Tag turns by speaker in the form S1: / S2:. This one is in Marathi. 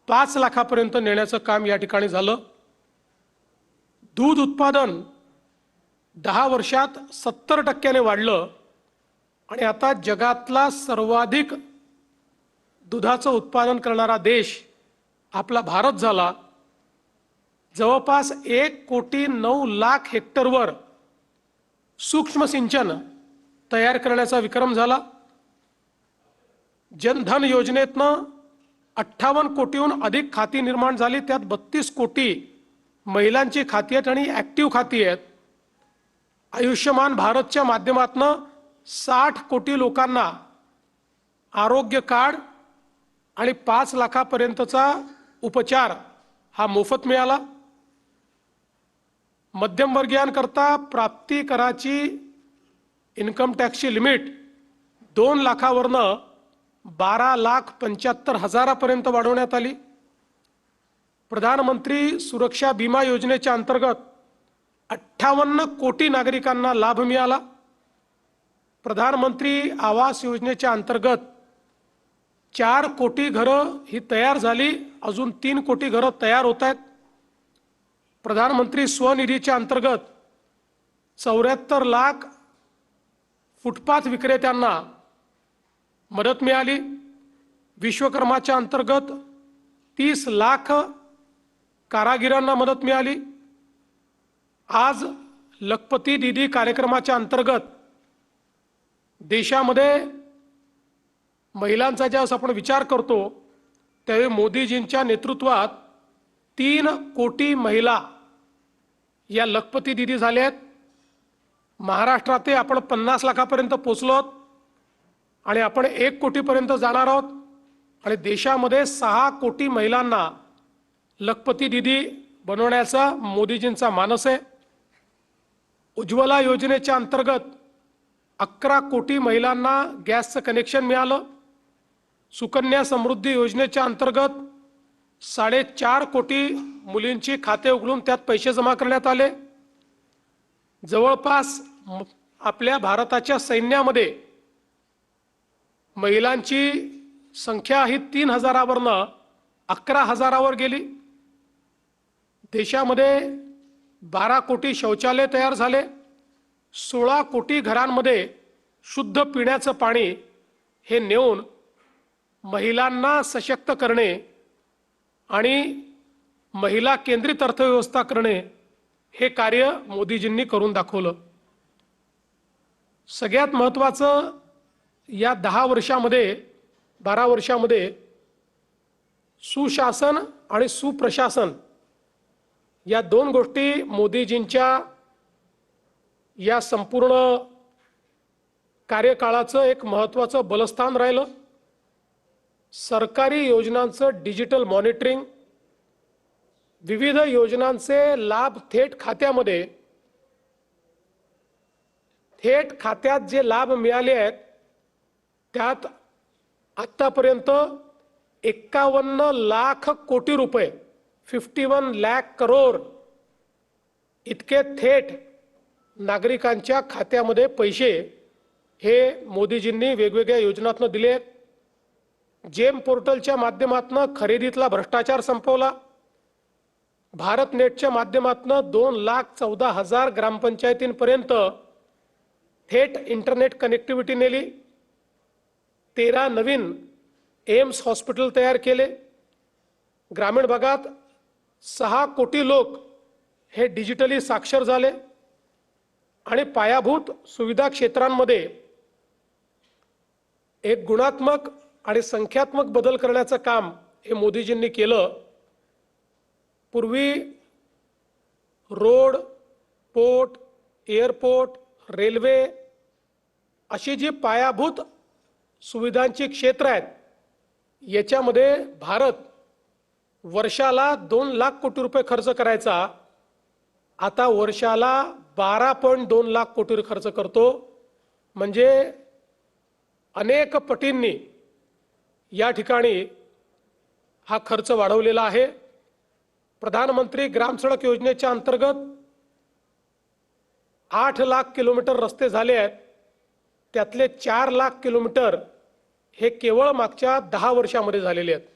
S1: 5 लाखापर्यंत नेण्याचं काम या ठिकाणी झालं। दूध उत्पादन 10 वर्षात 70% वाढलं आणि आता जगातला सर्वाधिक दुधाचं उत्पादन करणारा देश आपला भारत झाला। जवळपास 1,09,00,000 हेक्टरवर सूक्ष्म सिंचन तयार करण्याचा विक्रम झाला। जनधन योजनेतनं 58 कोटीहून अधिक खाती निर्माण झाली, त्यात 32 कोटी महिलांची खाती आहेत आणि ॲक्टिव्ह खाती आहेत। आयुष्यमान भारतच्या माध्यमातून 60 कोटी लोकांना आरोग्य कार्ड आणि 5 लाखापर्यंतचा उपचार हा मोफत मिळाला। मध्यमवर्गीयांकरता प्राप्ती कराची इन्कम टॅक्सची लिमिट 2 लाखावरनं 12,75,000 पर्यंत वाढवण्यात आली। प्रधानमंत्री सुरक्षा विमा योजनेच्या अंतर्गत 58 कोटी नागरिकांना लाभ मिळाला। प्रधानमंत्री आवास योजनेच्या अंतर्गत 4 कोटी घरं ही तयार झाली, अजून 3 कोटी घरं तयार होत आहेत। प्रधानमंत्री स्वनिधीच्या अंतर्गत 74 लाख फुटपाथ विक्रेत्यांना मदत मिळाली। विश्वकर्माच्या अंतर्गत 30 लाख कारागिरांना मदत मिळाली। आज लखपती दीदी कार्यक्रमाच्या अंतर्गत देशामध्ये महिलांचा ज्यावेळेस आपण विचार करतो त्यावेळी मोदीजींच्या नेतृत्वात 3 कोटी महिला या लखपती दीदी झाल्या आहेत। महाराष्ट्रात आपण 50 लाखापर्यंत पोहोचलो आणि आपण 1 कोटीपर्यंत जाणार आहोत आणि देशामध्ये 6 कोटी महिलांना लखपती दीदी बनवण्याचा मोदीजींचा मानस आहे। उज्ज्वला योजनेच्या अंतर्गत 11 कोटी महिलांना गॅसचं कनेक्शन मिळालं। सुकन्या समृद्धी योजनेच्या अंतर्गत 4.5 कोटी मुलींची खाते उघडून त्यात पैसे जमा करण्यात आले। जवळपास आपल्या भारताच्या सैन्यामध्ये महिलांची संख्या ही 3,000वरनं 11,000वर गेली। देशामध्ये 12 कोटी शौचालय तयार झाले। 16 कोटी घरांमध्ये शुद्ध पिण्याचं पाणी हे नेऊन महिलांना सशक्त करणे आणि महिला केंद्रित अर्थव्यवस्था करणे हे कार्य मोदीजींनी करून दाखवलं। सगळ्यात महत्त्वाचं या 10 वर्षामध्ये 12 वर्षामध्ये सुशासन आणि सुप्रशासन या 2 गोष्टी मोदीजींच्या या संपूर्ण कार्यकाळाचं एक महत्त्वाचं बलस्थान राहिलं। सरकारी योजनांचं डिजिटल मॉनिटरिंग, विविध योजनांचे लाभ थेट खात्यात जे लाभ मिळाले आहेत त्यात आतापर्यंत 51 लाख कोटी रुपये 51 लाख करोड इतके थेट नागरिकांच्या खात्यामध्ये पैसे हे मोदीजींनी वेगवेगळ्या योजनांतून दिले आहेत। जेम पोर्टलच्या माध्यमातून खरेदीतला भ्रष्टाचार संपवला। भारत नेटच्या माध्यमातून 2,14,000 ग्रामपंचायतींपर्यंत थेट इंटरनेट कनेक्टिव्हिटी नेली। 13 नवीन एम्स हॉस्पिटल तयार केले। ग्रामीण भागात 6 कोटी लोक हे डिजिटली साक्षर झाले आणि पायाभूत सुविधा क्षेत्रांमध्ये एक गुणात्मक आणि संख्यात्मक बदल करण्याचं काम हे मोदीजींनी केलं। पूर्वी रोड, पोर्ट, एअरपोर्ट, रेल्वे अशी जी पायाभूत सुविधांची क्षेत्र आहेत याच्यामध्ये भारत वर्षाला 2 लाख कोटी रुपये खर्च करायचा, आता वर्षाला 12.2 लाख कोटी खर्च करतो। म्हणजे अनेक पटींनी या ठिकाणी हा खर्च वाढवलेला आहे। प्रधानमंत्री ग्राम सडक योजनेच्या अंतर्गत 8 लाख किलोमीटर रस्ते झाले आहेत, त्यातले 4 लाख किलोमीटर हे केवळ मागच्या 10 वर्षांमध्ये झालेले आहेत।